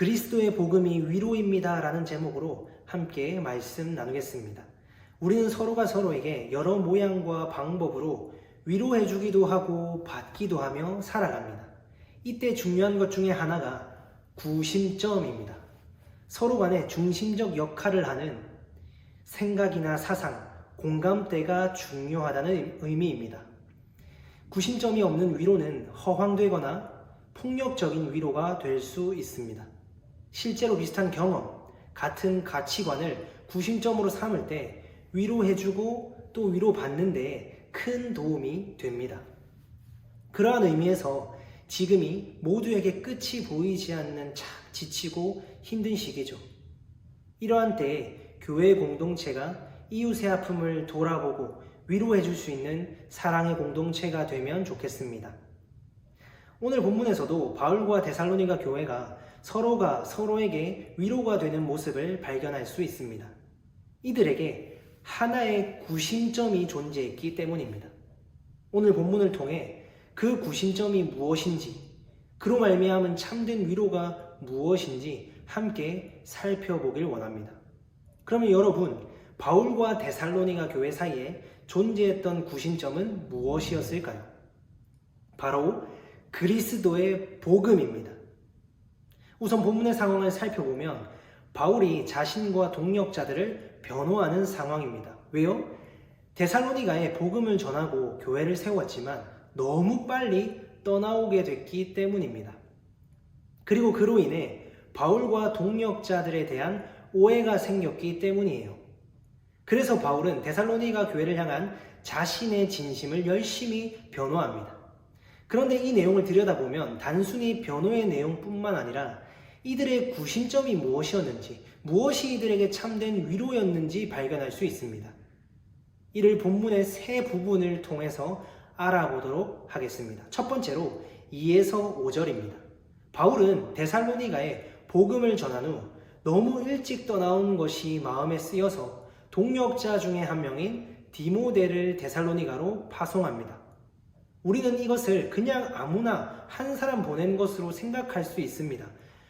그리스도의 복음이 위로입니다 라는 제목으로 함께 말씀 나누겠습니다. 우리는 서로가 서로에게 여러 모양과 방법으로 위로해주기도 하고 받기도 하며 살아갑니다. 이때 중요한 것 중에 하나가 구심점입니다. 서로 간에 중심적 역할을 하는 생각이나 사상, 공감대가 중요하다는 의미입니다. 구심점이 없는 위로는 허황되거나 폭력적인 위로가 될 수 있습니다. 실제로 비슷한 경험, 같은 가치관을 구심점으로 삼을 때 위로해주고 또 위로받는 데 큰 도움이 됩니다. 그러한 의미에서 지금이 모두에게 끝이 보이지 않는 참 지치고 힘든 시기죠. 이러한 때에 교회 공동체가 이웃의 아픔을 돌아보고 위로해줄 수 있는 사랑의 공동체가 되면 좋겠습니다. 오늘 본문에서도 바울과 데살로니가 교회가 서로가 서로에게 위로가 되는 모습을 발견할 수 있습니다. 이들에게 하나의 구심점이 존재했기 때문입니다. 오늘 본문을 통해 그 구심점이 무엇인지, 그로 말미암은 참된 위로가 무엇인지 함께 살펴보길 원합니다. 그러면 여러분, 바울과 데살로니가 교회 사이에 존재했던 구심점은 무엇이었을까요? 바로 그리스도의 복음입니다. 우선 본문의 상황을 살펴보면 바울이 자신과 동역자들을 변호하는 상황입니다. 왜요? 데살로니가에 복음을 전하고 교회를 세웠지만 너무 빨리 떠나오게 됐기 때문입니다. 그리고 그로 인해 바울과 동역자들에 대한 오해가 생겼기 때문이에요. 그래서 바울은 데살로니가 교회를 향한 자신의 진심을 열심히 변호합니다. 그런데 이 내용을 들여다보면 단순히 변호의 내용뿐만 아니라 이들의 구심점이 무엇이었는지, 무엇이 이들에게 참된 위로였는지 발견할 수 있습니다. 이를 본문의 세 부분을 통해서 알아보도록 하겠습니다. 첫 번째로 2에서 5절입니다. 바울은 데살로니가에 복음을 전한 후 너무 일찍 떠나온 것이 마음에 쓰여서 동역자 중에 한 명인 디모데를 데살로니가로 파송합니다. 우리는 이것을 그냥 아무나 한 사람 보낸 것으로 생각할 수 있습니다.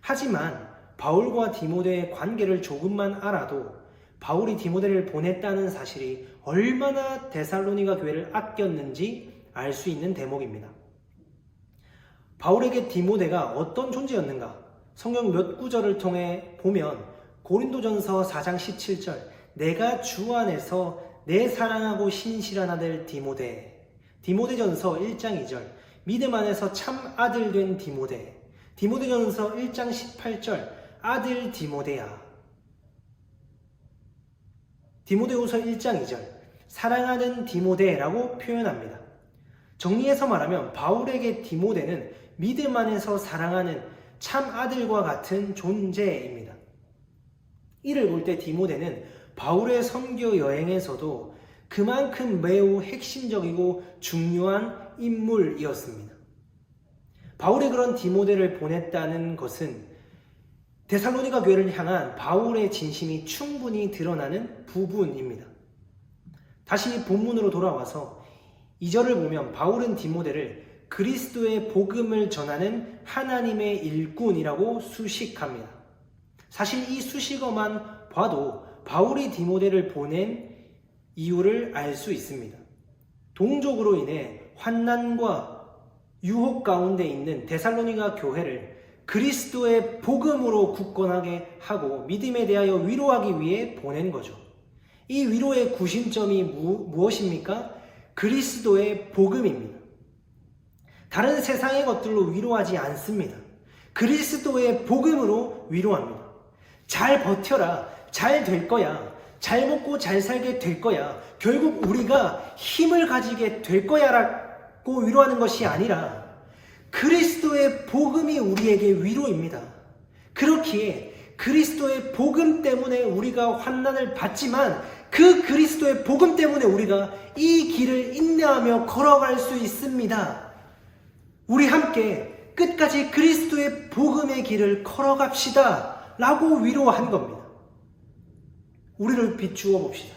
하지만 바울과 디모데의 관계를 조금만 알아도 바울이 디모데를 보냈다는 사실이 얼마나 데살로니가 교회를 아꼈는지 알 수 있는 대목입니다. 바울에게 디모데가 어떤 존재였는가? 성경 몇 구절을 통해 보면 고린도전서 4장 17절, 내가 주 안에서 내 사랑하고 신실한 아들 디모데, 디모데전서 1장 2절, 믿음 안에서 참 아들 된 디모데, 디모데전서 1장 18절, 아들 디모데야, 디모데후서 1장 2절, 사랑하는 디모데라고 표현합니다. 정리해서 말하면 바울에게 디모데는 믿음 안에서 사랑하는 참 아들과 같은 존재입니다. 이를 볼 때 디모데는 바울의 선교 여행에서도 그만큼 매우 핵심적이고 중요한 인물이었습니다. 바울이 그런 디모데를 보냈다는 것은 데살로니가 교회를 향한 바울의 진심이 충분히 드러나는 부분입니다. 다시 본문으로 돌아와서 2절을 보면 바울은 디모데를 그리스도의 복음을 전하는 하나님의 일꾼이라고 수식합니다. 사실 이 수식어만 봐도 바울이 디모데를 보낸 이유를 알 수 있습니다. 동족으로 인해 환난과 유혹 가운데 있는 데살로니가 교회를 그리스도의 복음으로 굳건하게 하고 믿음에 대하여 위로하기 위해 보낸 거죠. 이 위로의 구심점이 무엇입니까? 그리스도의 복음입니다. 다른 세상의 것들로 위로하지 않습니다. 그리스도의 복음으로 위로합니다. 잘 버텨라, 잘 될 거야, 잘 먹고 잘 살게 될 거야, 결국 우리가 힘을 가지게 될 거야 라고 위로하는 것이 아니라 그리스도의 복음이 우리에게 위로입니다. 그렇기에 그리스도의 복음 때문에 우리가 환난을 받지만 그 그리스도의 복음 때문에 우리가 이 길을 인내하며 걸어갈 수 있습니다. 우리 함께 끝까지 그리스도의 복음의 길을 걸어갑시다 라고 위로한 겁니다. 우리를 비추어 봅시다.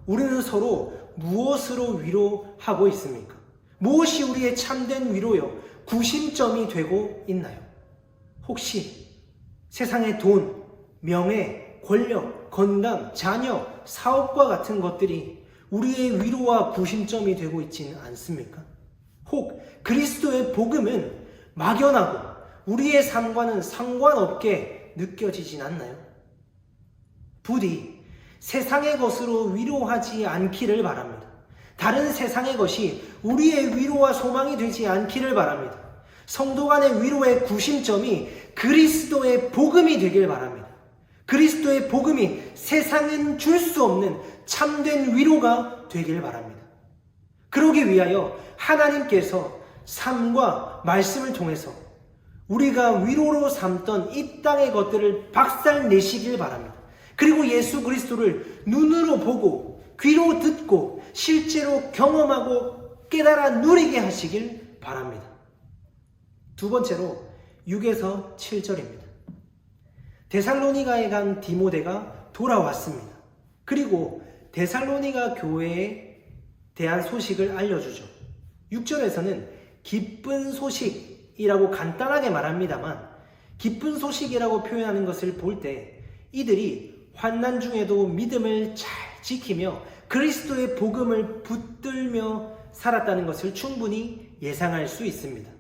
우리는 서로 무엇으로 위로하고 있습니까? 무엇이 우리의 참된 위로요? 구심점이 되고 있나요? 혹시 세상의 돈, 명예, 권력, 건강, 자녀, 사업과 같은 것들이 우리의 위로와 구심점이 되고 있지는 않습니까? 혹 그리스도의 복음은 막연하고 우리의 삶과는 상관없게 느껴지진 않나요? 부디 세상의 것으로 위로하지 않기를 바랍니다. 다른 세상의 것이 우리의 위로와 소망이 되지 않기를 바랍니다. 성도 간의 위로의 구심점이 그리스도의 복음이 되길 바랍니다. 그리스도의 복음이 세상은 줄 수 없는 참된 위로가 되길 바랍니다. 그러기 위하여 하나님께서 삶과 말씀을 통해서 우리가 위로로 삼던 이 땅의 것들을 박살내시길 바랍니다. 그리고 예수 그리스도를 눈으로 보고 귀로 듣고 실제로 경험하고 깨달아 누리게 하시길 바랍니다. 두 번째로 6에서 7절입니다. 데살로니가에 간 디모데가 돌아왔습니다. 그리고 데살로니가 교회에 대한 소식을 알려주죠. 6절에서는 기쁜 소식이라고 간단하게 말합니다만 기쁜 소식이라고 표현하는 것을 볼 때 이들이 환난 중에도 믿음을 잘 지키며 그리스도의 복음을 붙들며 살았다는 것을 충분히 예상할 수 있습니다.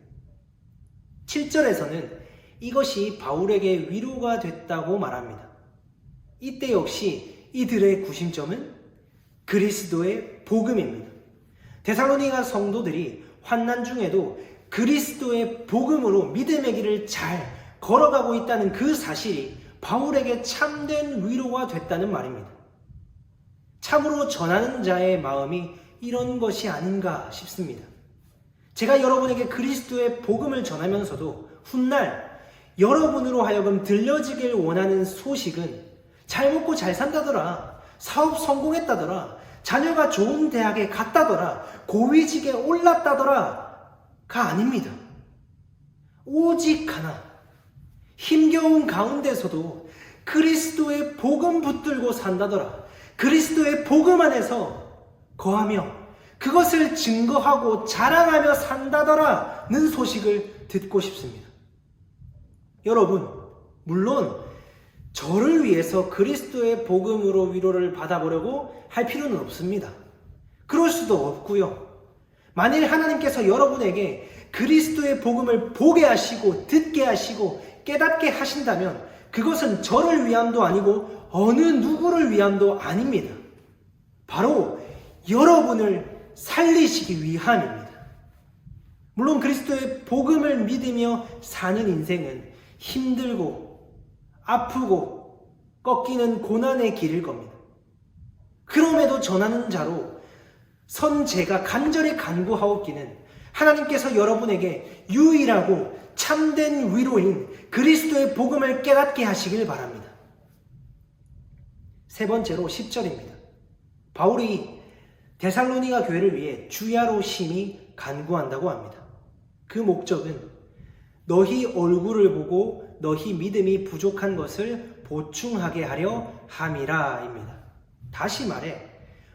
7절에서는 이것이 바울에게 위로가 됐다고 말합니다. 이때 역시 이들의 구심점은 그리스도의 복음입니다. 데살로니가 성도들이 환난 중에도 그리스도의 복음으로 믿음의 길을 잘 걸어가고 있다는 그 사실이 바울에게 참된 위로가 됐다는 말입니다. 참으로 전하는 자의 마음이 이런 것이 아닌가 싶습니다. 제가 여러분에게 그리스도의 복음을 전하면서도 훗날 여러분으로 하여금 들려지길 원하는 소식은 잘 먹고 잘 산다더라, 사업 성공했다더라, 자녀가 좋은 대학에 갔다더라, 고위직에 올랐다더라가 아닙니다. 오직 하나, 힘겨운 가운데서도 그리스도의 복음 붙들고 산다더라, 그리스도의 복음 안에서 거하며 그것을 증거하고 자랑하며 산다더라는 소식을 듣고 싶습니다. 여러분, 물론 저를 위해서 그리스도의 복음으로 위로를 받아보려고 할 필요는 없습니다. 그럴 수도 없고요. 만일 하나님께서 여러분에게 그리스도의 복음을 보게 하시고 듣게 하시고 깨닫게 하신다면 그것은 저를 위함도 아니고 어느 누구를 위함도 아닙니다. 바로 여러분을 살리시기 위함입니다. 물론 그리스도의 복음을 믿으며 사는 인생은 힘들고 아프고 꺾이는 고난의 길일 겁니다. 그럼에도 전하는 자로 선 제가 간절히 간구하옵기는 하나님께서 여러분에게 유일하고 참된 위로인 그리스도의 복음을 깨닫게 하시길 바랍니다. 세 번째로 10절입니다. 바울이 데살로니가 교회를 위해 주야로 심히 간구한다고 합니다. 그 목적은 너희 얼굴을 보고 너희 믿음이 부족한 것을 보충하게 하려 함이라입니다. 다시 말해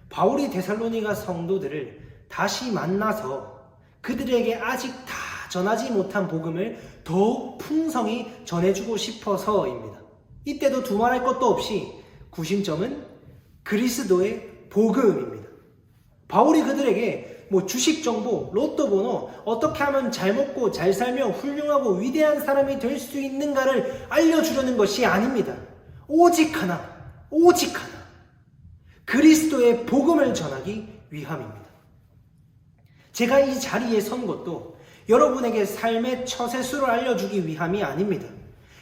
바울이 데살로니가 성도들을 다시 만나서 그들에게 아직 다 전하지 못한 복음을 더욱 풍성히 전해주고 싶어서입니다. 이때도 두말할 것도 없이 구심점은 그리스도의 복음입니다. 바울이 그들에게 주식 정보, 로또 번호, 어떻게 하면 잘 먹고 잘 살며 훌륭하고 위대한 사람이 될 수 있는가를 알려주려는 것이 아닙니다. 오직 하나, 그리스도의 복음을 전하기 위함입니다. 제가 이 자리에 선 것도 여러분에게 삶의 처세술을 알려주기 위함이 아닙니다.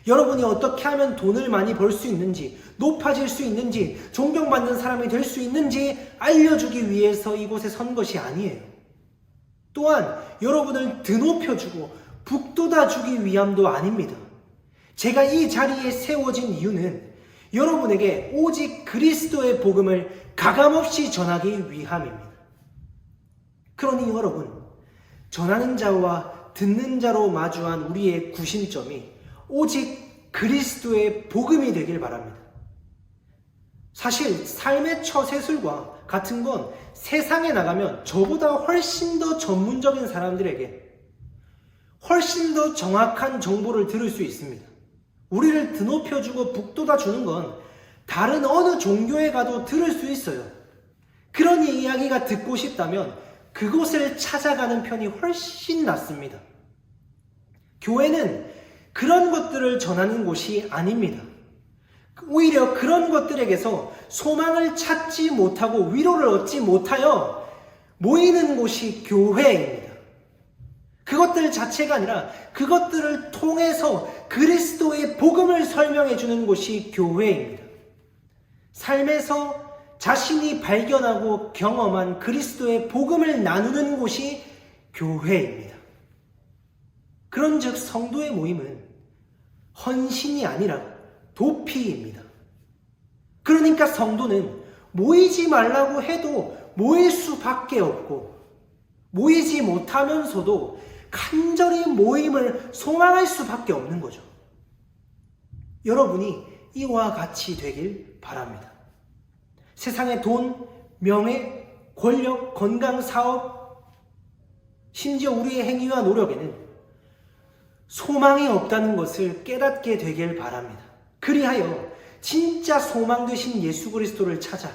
여러분이 어떻게 하면 돈을 많이 벌 수 있는지, 높아질 수 있는지, 존경받는 사람이 될 수 있는지 알려주기 위해서 이곳에 선 것이 아니에요. 또한 여러분을 드높여주고 북돋아주기 위함도 아닙니다. 제가 이 자리에 세워진 이유는 여러분에게 오직 그리스도의 복음을 가감없이 전하기 위함입니다. 그러니 여러분, 전하는 자와 듣는 자로 마주한 우리의 구심점이 오직 그리스도의 복음이 되길 바랍니다. 사실 삶의 처세술과 같은 건 세상에 나가면 저보다 훨씬 더 전문적인 사람들에게 훨씬 더 정확한 정보를 들을 수 있습니다. 우리를 드높여주고 북돋아주는 건 다른 어느 종교에 가도 들을 수 있어요. 그런 이야기가 듣고 싶다면 그곳을 찾아가는 편이 훨씬 낫습니다. 교회는 그런 것들을 전하는 곳이 아닙니다. 오히려 그런 것들에게서 소망을 찾지 못하고 위로를 얻지 못하여 모이는 곳이 교회입니다. 그것들 자체가 아니라 그것들을 통해서 그리스도의 복음을 설명해 주는 곳이 교회입니다. 삶에서 자신이 발견하고 경험한 그리스도의 복음을 나누는 곳이 교회입니다. 그런즉 성도의 모임은 헌신이 아니라 도피입니다. 그러니까 성도는 모이지 말라고 해도 모일 수밖에 없고, 모이지 못하면서도 간절히 모임을 소망할 수밖에 없는 거죠. 여러분이 이와 같이 되길 바랍니다. 세상의 돈, 명예, 권력, 건강, 사업, 심지어 우리의 행위와 노력에는 소망이 없다는 것을 깨닫게 되길 바랍니다. 그리하여 진짜 소망 되신 예수 그리스도를 찾아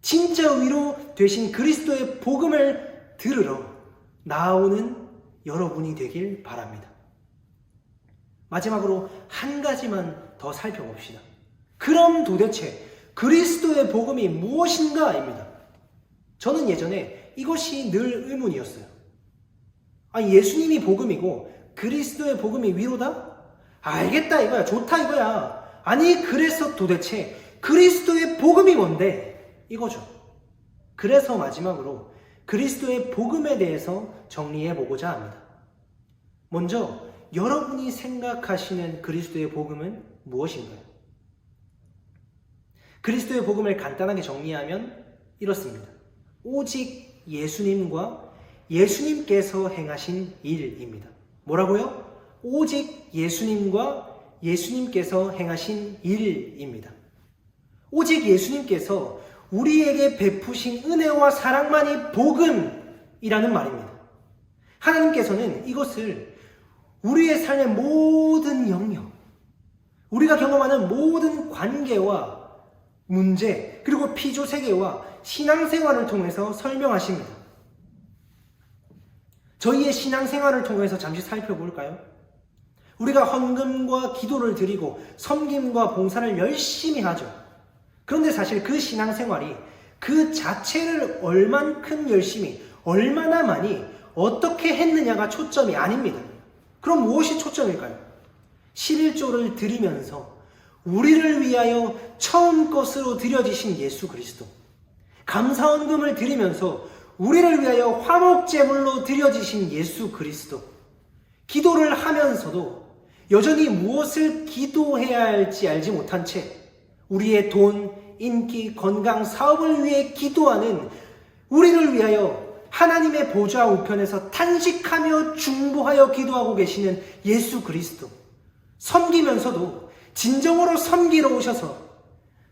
진짜 위로 되신 그리스도의 복음을 들으러 나오는 여러분이 되길 바랍니다. 마지막으로 한 가지만 더 살펴봅시다. 그럼 도대체 그리스도의 복음이 무엇인가입니다. 저는 예전에 이것이 늘 의문이었어요. 예수님이 복음이고 그리스도의 복음이 위로다? 알겠다 이거야. 좋다 이거야. 아니 그래서 도대체 그리스도의 복음이 뭔데? 이거죠. 그래서 마지막으로 그리스도의 복음에 대해서 정리해 보고자 합니다. 먼저 여러분이 생각하시는 그리스도의 복음은 무엇인가요? 그리스도의 복음을 간단하게 정리하면 이렇습니다. 오직 예수님과 예수님께서 행하신 일입니다. 뭐라고요? 오직 예수님과 예수님께서 행하신 일입니다. 오직 예수님께서 우리에게 베푸신 은혜와 사랑만이 복음이라는 말입니다. 하나님께서는 이것을 우리의 삶의 모든 영역, 우리가 경험하는 모든 관계와 문제, 그리고 피조세계와 신앙생활을 통해서 설명하십니다. 저희의 신앙생활을 통해서 잠시 살펴볼까요? 우리가 헌금과 기도를 드리고 섬김과 봉사를 열심히 하죠. 그런데 사실 그 신앙생활이 그 자체를 얼만큼 열심히, 얼마나 많이, 어떻게 했느냐가 초점이 아닙니다. 그럼 무엇이 초점일까요? 11조를 드리면서 우리를 위하여 처음 것으로 드려지신 예수 그리스도, 감사헌금을 드리면서 우리를 위하여 화목제물로 드려지신 예수 그리스도, 기도를 하면서도 여전히 무엇을 기도해야 할지 알지 못한 채 우리의 돈, 인기, 건강, 사업을 위해 기도하는 우리를 위하여 하나님의 보좌 우편에서 탄식하며 중보하여 기도하고 계시는 예수 그리스도, 섬기면서도 진정으로 섬기러 오셔서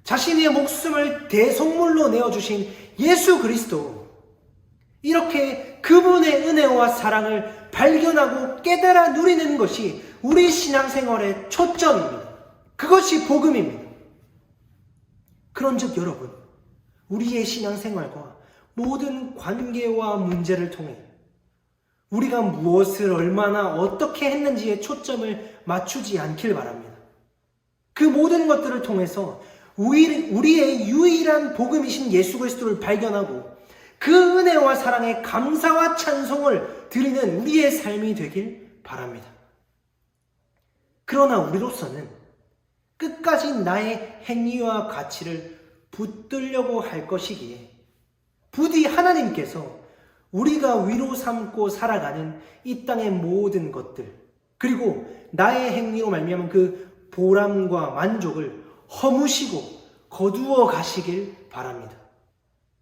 자신의 목숨을 대속물로 내어주신 예수 그리스도, 이렇게 그분의 은혜와 사랑을 발견하고 깨달아 누리는 것이 우리 신앙생활의 초점입니다. 그것이 복음입니다. 그런즉 여러분, 우리의 신앙생활과 모든 관계와 문제를 통해 우리가 무엇을 얼마나 어떻게 했는지에 초점을 맞추지 않길 바랍니다. 그 모든 것들을 통해서 우리의 유일한 복음이신 예수 그리스도를 발견하고 그 은혜와 사랑에 감사와 찬송을 드리는 우리의 삶이 되길 바랍니다. 그러나 우리로서는 끝까지 나의 행위와 가치를 붙들려고 할 것이기에 부디 하나님께서 우리가 위로 삼고 살아가는 이 땅의 모든 것들, 그리고 나의 행위로 말미암은 그 보람과 만족을 허무시고 거두어 가시길 바랍니다.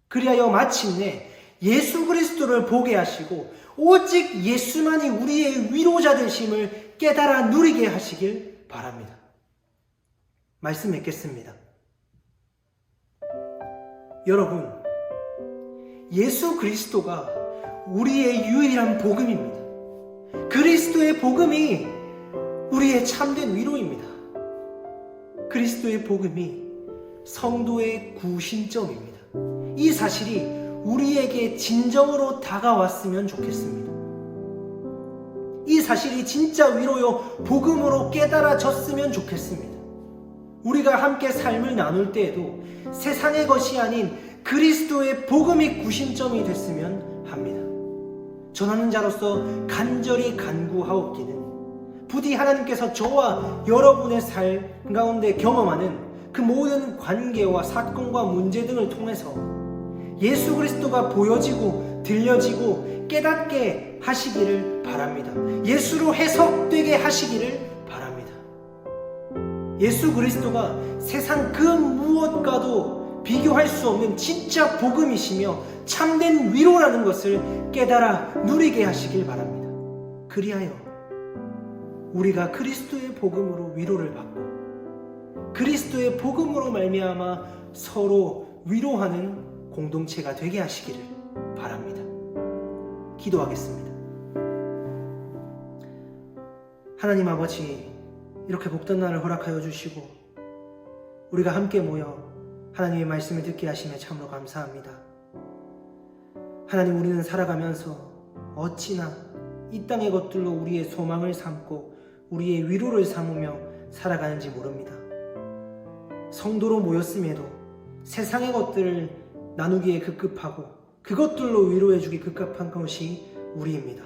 그리하여 마침내 예수 그리스도를 보게 하시고 오직 예수만이 우리의 위로자 되심을 깨달아 누리게 하시길 바랍니다. 말씀 맺겠습니다. 여러분, 예수 그리스도가 우리의 유일한 복음입니다. 그리스도의 복음이 우리의 참된 위로입니다. 그리스도의 복음이 성도의 구심점입니다. 이 사실이 우리에게 진정으로 다가왔으면 좋겠습니다. 이 사실이 진짜 위로요 복음으로 깨달아졌으면 좋겠습니다. 우리가 함께 삶을 나눌 때에도 세상의 것이 아닌 그리스도의 복음이 구심점이 됐으면 합니다. 전하는 자로서 간절히 간구하옵기는 부디 하나님께서 저와 여러분의 삶 가운데 경험하는 그 모든 관계와 사건과 문제 등을 통해서 예수 그리스도가 보여지고 들려지고 깨닫게 하시기를 바랍니다. 예수로 해석되게 하시기를 바랍니다. 예수 그리스도가 세상 그 무엇과도 비교할 수 없는 진짜 복음이시며 참된 위로라는 것을 깨달아 누리게 하시길 바랍니다. 그리하여 우리가 그리스도의 복음으로 위로를 받고 그리스도의 복음으로 말미암아 서로 위로하는 공동체가 되게 하시기를 바랍니다. 기도하겠습니다. 하나님 아버지, 이렇게 복된 날을 허락하여 주시고 우리가 함께 모여 하나님의 말씀을 듣게 하시며 참으로 감사합니다. 하나님, 우리는 살아가면서 어찌나 이 땅의 것들로 우리의 소망을 삼고 우리의 위로를 삼으며 살아가는지 모릅니다. 성도로 모였음에도 세상의 것들을 나누기에 급급하고 그것들로 위로해주기 급급한 것이 우리입니다.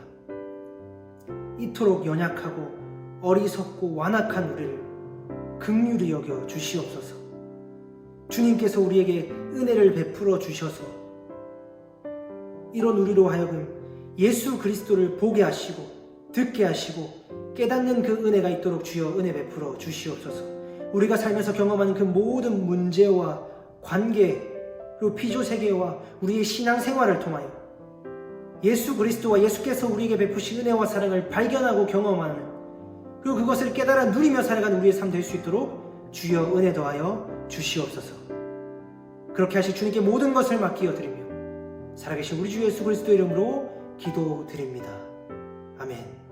이토록 연약하고 어리석고 완악한 우리를 긍휼히 여겨 주시옵소서. 주님께서 우리에게 은혜를 베풀어 주셔서 이런 우리로 하여금 예수 그리스도를 보게 하시고 듣게 하시고 깨닫는 그 은혜가 있도록 주여 은혜 베풀어 주시옵소서. 우리가 살면서 경험하는 그 모든 문제와 관계 그리고 피조세계와 우리의 신앙생활을 통하여 예수 그리스도와 예수께서 우리에게 베푸신 은혜와 사랑을 발견하고 경험하는 그리고 그것을 깨달아 누리며 살아가는 우리의 삶 될 수 있도록 주여 은혜 더하여 주시옵소서. 그렇게 하실 주님께 모든 것을 맡기어 드리며 살아계신 우리 주 예수 그리스도의 이름으로 기도드립니다. 아멘.